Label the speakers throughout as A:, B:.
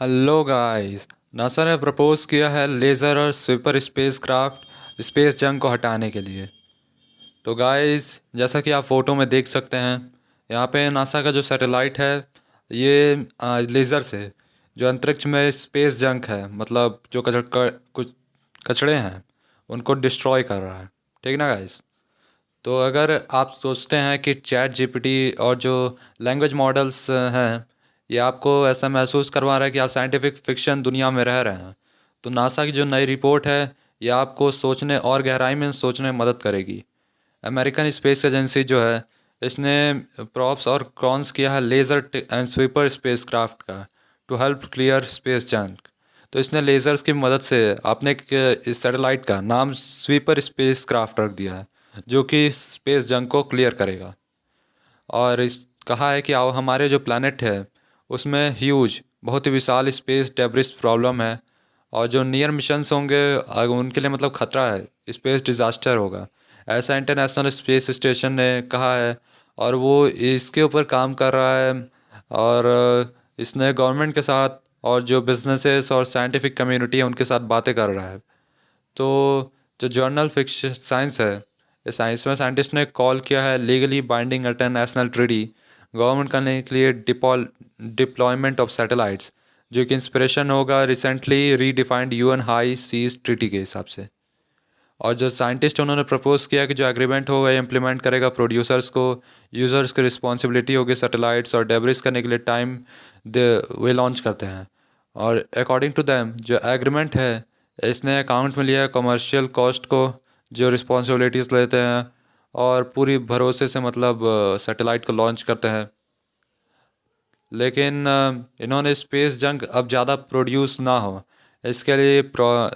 A: Hello guys. NASA ने propose किया है लेज़र और स्वीपर स्पेसक्राफ्ट स्पेस जंग को हटाने के लिए। तो गाइस, जैसा कि आप फ़ोटो में देख सकते हैं, यहाँ पे नासा का जो सैटेलाइट है ये लेज़र से जो अंतरिक्ष में स्पेस जंक है, मतलब जो कुछ कचड़े हैं उनको डिस्ट्रॉय कर रहा है। ठीक ना गाइस? तो अगर आप सोचते हैं कि चैट जीपीटी और जो लैंग्वेज मॉडल्स हैं ये आपको ऐसा महसूस करवा रहा है कि आप साइंटिफिक फिक्शन दुनिया में रह रहे हैं, तो नासा की जो नई रिपोर्ट है ये आपको सोचने और गहराई में सोचने में मदद करेगी। अमेरिकन स्पेस एजेंसी जो है इसने प्रॉप्स और क्रॉन्स किया है लेज़र एंड स्वीपर स्पेसक्राफ्ट का to help clear space junk. तो इसने लेज़र्स की मदद से आपने इस सैटेलाइट का नाम स्वीपर स्पेसक्राफ्ट रख दिया है, जो कि स्पेस जंक को क्लियर करेगा। और इस कहा है कि आओ हमारे जो प्लानट है उसमें ह्यूज बहुत ही विशाल स्पेस डेब्रिस प्रॉब्लम है, और जो नियर मिशंस होंगे उनके लिए मतलब खतरा है, स्पेस डिज़ास्टर होगा, ऐसा इंटरनेशनल स्पेस स्टेशन ने कहा है। और वो इसके ऊपर काम कर रहा है। और इसने गवर्नमेंट के साथ और जो बिजनेसेस और साइंटिफिक कम्युनिटी है उनके साथ बातें कर रहा है। तो जो जर्नल फिक्शन साइंस है, इस साइंस में साइंटिस्ट ने कॉल किया है legally binding international treaty government करने के लिए डिप्लॉयमेंट ऑफ सैटेलाइट्स, जो कि इंस्पिरेशन होगा recently redefined UN high seas treaty के हिसाब से। और जो साइंटिस्ट उन्होंने प्रपोज किया कि जो एग्रीमेंट होगा ये इम्प्लीमेंट करेगा प्रोड्यूसर्स को, यूज़र्स की रिस्पॉन्सिबिलिटी होगी सैटेलाइट्स और डेब्रिस करने के लिए टाइम दे वे लॉन्च करते हैं। और अकॉर्डिंग टू दैम जो एग्रीमेंट है इसने अकाउंट में लिया है कमर्शियल कॉस्ट को, जो रिस्पॉन्सिबिलिटीज़ लेते हैं और पूरी भरोसे से मतलब सैटेलाइट को लॉन्च करते हैं। लेकिन इन्होंने स्पेस जंक अब ज़्यादा प्रोड्यूस ना हो इसके लिए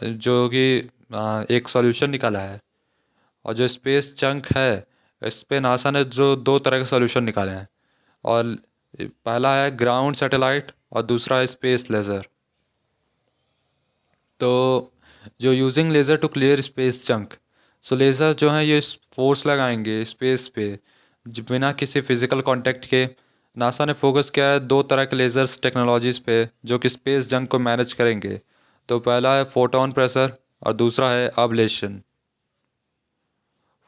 A: जो कि एक सॉल्यूशन निकाला है। और जो स्पेस जंक है इस पे नासा ने जो दो तरह के सॉल्यूशन निकाले हैं। और पहला है ग्राउंड सैटेलाइट और दूसरा है स्पेस लेज़र। तो जो using laser to clear space junk, so laser जो हैं ये फोर्स लगाएंगे स्पेस पे बिना किसी फिजिकल कांटेक्ट के। नासा ने फोकस किया है दो तरह के लेज़र्स टेक्नोलॉजीज़ पे जो कि स्पेस जंक को मैनेज करेंगे। तो पहला है फोटोन प्रेशर और दूसरा है अबलेशन।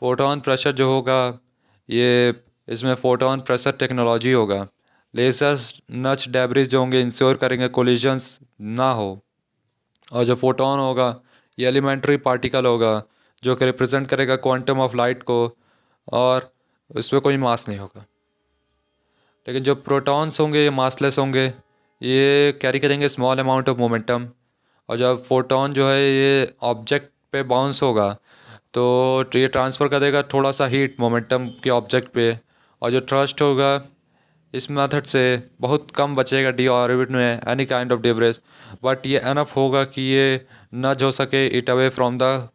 A: फोटोन प्रेशर जो होगा ये इसमें फोटोन प्रेशर टेक्नोलॉजी होगा। लेजर्स नच डेब्रिस जो होंगे इंश्योर करेंगे कोलिजन्स ना हो। और जो फोटोन होगा ये एलिमेंट्री पार्टिकल होगा जो कि रिप्रेजेंट करेगा क्वांटम ऑफ लाइट को, और इसमें कोई मास नहीं होगा। लेकिन जो प्रोटॉन्स होंगे ये मासलेस होंगे, ये कैरी करेंगे स्मॉल अमाउंट ऑफ मोमेंटम। और जब फोटोन जो है ये ऑब्जेक्ट पे बाउंस होगा तो ये ट्रांसफ़र कर देगा थोड़ा सा हीट मोमेंटम के ऑब्जेक्ट पे। और जो थ्रस्ट होगा इस मेथड से बहुत कम बचेगा डी ऑर्बिट में any kind of debris, but ये एनफ होगा कि ये न हो सके it away from the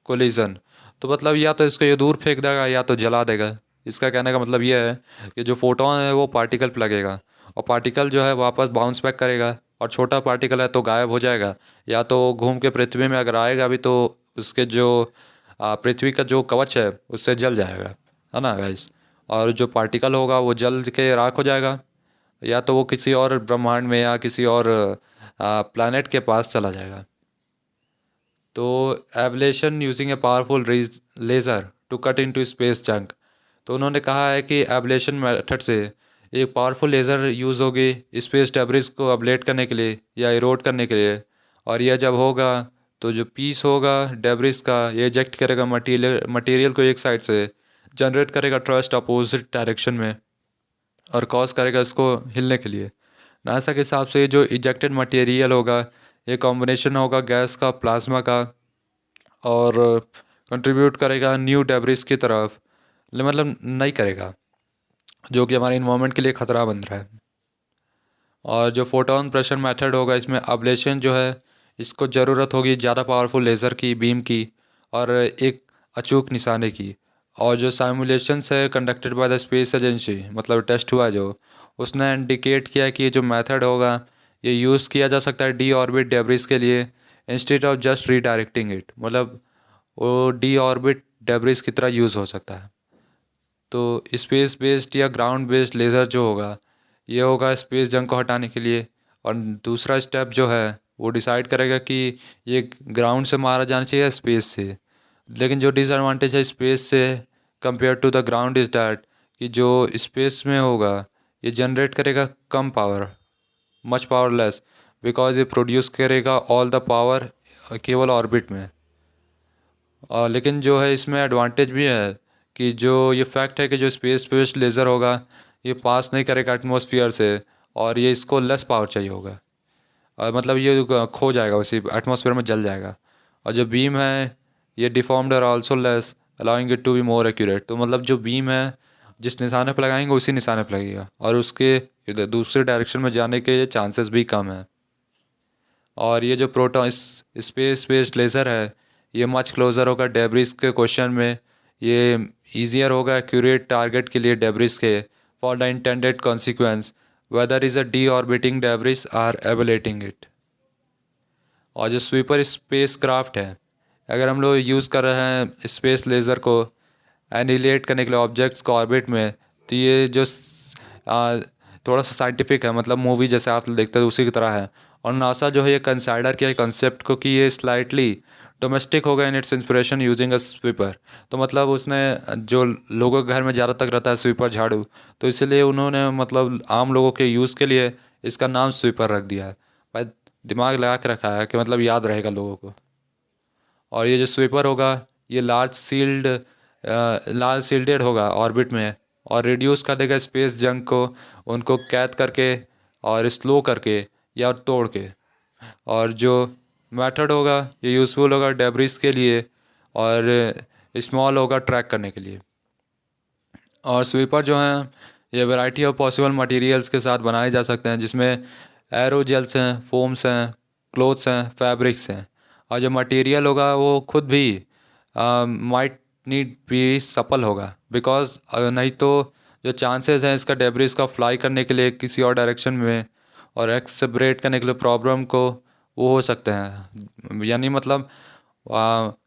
A: collision. तो मतलब या तो इसको ये दूर फेंक देगा या तो जला देगा। इसका कहने का मतलब ये है कि जो फोटोन है वो पार्टिकल पे लगेगा और पार्टिकल जो है वापस बाउंस बैक करेगा, और छोटा पार्टिकल है तो गायब हो जाएगा, या तो घूम के पृथ्वी में अगर आएगा भी तो उसके जो पृथ्वी का जो कवच है उससे जल जाएगा, है ना गाइस। और जो पार्टिकल होगा वो जल के राख हो जाएगा, या तो वो किसी और ब्रह्मांड में या किसी और प्लैनेट के पास चला जाएगा। तो ablation using a powerful laser to cut into space junk. तो उन्होंने कहा है कि एवलेशन मेथड से एक पावरफुल लेज़र यूज़ होगी स्पेस डेब्रिस को अबलेट करने के लिए या इरोड करने के लिए। और यह जब होगा तो जो पीस होगा डेब्रिस का ये इजेक्ट करेगा मटीरियल मटेरियल को एक साइड से, जनरेट करेगा थ्रस्ट अपोजिट डायरेक्शन में और कॉज करेगा इसको हिलने के लिए। नासा के हिसाब से जो इजेक्टेड मटेरियल होगा ये कॉम्बिनेशन होगा गैस का प्लाज्मा का, और कंट्रीब्यूट करेगा न्यू डेब्रिस की तरफ, मतलब नहीं करेगा, जो कि हमारे इन्वायरमेंट के लिए ख़तरा बन रहा है। और जो फोटोन प्रेशर मेथड होगा इसमें अब्लेशन जो है इसको ज़रूरत होगी ज़्यादा पावरफुल लेज़र की बीम की और एक अचूक निशाने की। और जो साइमुलेशंस है conducted by the space agency, मतलब टेस्ट हुआ जो, उसने इंडिकेट किया कि ये जो मेथड होगा ये यूज़ किया जा सकता है डी ऑर्बिट डेब्रिस के लिए instead of just redirecting it, मतलब वो डी ऑर्बिट डेब्रिस की तरह यूज़ हो सकता है। तो स्पेस बेस्ड या ग्राउंड बेस्ड लेज़र जो होगा ये होगा स्पेस जंग को हटाने के लिए। और दूसरा स्टेप जो है वो डिसाइड करेगा कि ये ग्राउंड से मारा जाना चाहिए या स्पेस से। लेकिन जो डिसएडवांटेज है स्पेस से compare to the ground is that कि जो स्पेस में होगा ये जनरेट करेगा कम पावर, मच पावरलेस, बिकॉज ये प्रोड्यूस करेगा ऑल द पावर केवल ऑर्बिट में। लेकिन जो है इसमें एडवांटेज भी है कि जो ये फैक्ट है कि जो स्पेस बेस्ड लेज़र होगा ये पास नहीं करेगा एटमॉस्फेयर से, और ये इसको लेस पावर चाहिए होगा, और मतलब ये खो जाएगा उसी एटमॉस्फेयर में, जल जाएगा। और जो बीम है ये डिफॉर्म्ड और also less allowing it to be more accurate. तो मतलब जो बीम है जिस निशाने पर लगाएंगे उसी निशाने पर लगेगा, और उसके दूसरे डायरेक्शन में जाने के चांसेस भी कम है। और ये जो प्रोटॉन स्पेस बेस्ड लेज़र है ये मच क्लोज़र होगा डेब्रिस के क्वेश्चन में, ये ईजियर होगा एक्यूरेट टारगेट के लिए डेब्रिस के for the intended consequence whether is a deorbiting debris or ablating it. और जो स्वीपर स्पेस क्राफ्ट है, अगर हम लोग यूज़ कर रहे हैं स्पेस लेज़र को एनिलेट करने के लिए ऑब्जेक्ट्स को ऑर्बिट में, तो ये जो थोड़ा सा साइंटिफिक है, मतलब मूवी जैसे आप देखते हैं उसी की तरह है। और नासा जो है ये कंसाइडर किया कॉन्सेप्ट को कि ये स्लाइटली डोमेस्टिक होगा in its inspiration using a sweeper. तो मतलब उसने जो लोगों के घर में ज़्यादा तक रहता है स्वीपर झाड़ू, तो इसलिए उन्होंने मतलब आम लोगों के यूज़ के लिए इसका नाम स्वीपर रख दिया है। भाई दिमाग लगा के रखा है कि मतलब याद रहेगा लोगों को। और ये जो स्वीपर होगा ये लार्ज सील्डेड होगा ऑर्बिट में, और रिड्यूस कर देगा स्पेस जंक को, उनको कैद करके और स्लो करके या तोड़ के। और जो मेथड होगा ये यूज़फुल होगा डेब्रिस के लिए, और स्मॉल होगा ट्रैक करने के लिए। और स्वीपर जो हैं ये वैरायटी ऑफ पॉसिबल मटेरियल्स के साथ बनाए जा सकते हैं, जिसमें एरोजेल्स हैं, फोम्स हैं, क्लोथ्स हैं, फैब्रिक्स हैं। और जो मटेरियल होगा वो खुद भी माइट नीड भी सपल होगा, बिकॉज नहीं तो जो चांसेस हैं इसका डेब्रिस का फ्लाई करने के लिए किसी और डायरेक्शन में और एक्सेबरेट करने के लिए प्रॉब्लम को वो हो सकते हैं। यानी मतलब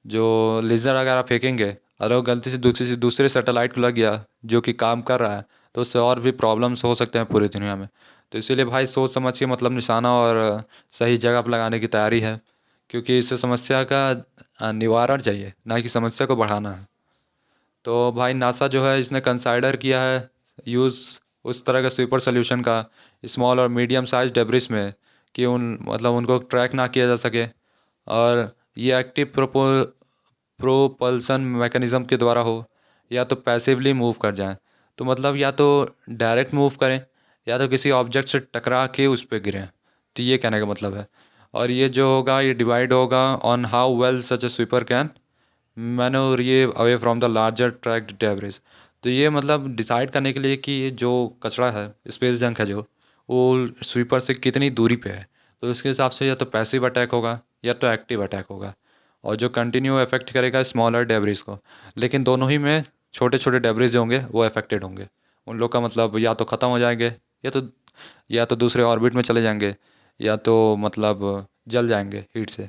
A: जो लेज़र अगर आप फेंकेंगे और वो गलती से दूसरे सैटेलाइट को लग गया जो कि काम कर रहा है, तो उससे और भी प्रॉब्लम्स हो सकते हैं पूरी दुनिया में। तो इसीलिए भाई सोच समझ के मतलब निशाना और सही जगह पर लगाने की तैयारी है, क्योंकि इससे समस्या का निवारण चाहिए, ना कि समस्या को बढ़ाना है। तो भाई नासा जो है इसने कंसाइडर किया है यूज़ उस तरह का स्वीपर सोल्यूशन का स्मॉल और मीडियम साइज डेब्रिस में, कि उन मतलब उनको ट्रैक ना किया जा सके, और ये एक्टिव प्रोपल्सन मैकेनिज़्म के द्वारा हो या तो पैसिवली मूव कर जाएं। तो मतलब या तो डायरेक्ट मूव करें या तो किसी ऑब्जेक्ट से टकरा के उस पर गिरें। तो ये कहने का मतलब है। और ये जो होगा ये डिवाइड होगा on how well such a sweeper can maneuver ये away from the larger tracked debris. तो ये मतलब डिसाइड करने के लिए कि ये जो कचरा है स्पेस जंक है जो वो स्वीपर से कितनी दूरी पे है, तो इसके हिसाब से या तो पैसिव अटैक होगा या तो एक्टिव अटैक होगा, और जो कंटिन्यू इफेक्ट करेगा स्मॉलर डेब्रिस को। लेकिन दोनों ही में छोटे छोटे डेब्रिस जो होंगे वो अफेक्टेड होंगे, उन लोग का मतलब या तो ख़त्म हो जाएंगे या तो दूसरे ऑर्बिट में चले जाएंगे, या तो मतलब जल जाएंगे हीट से।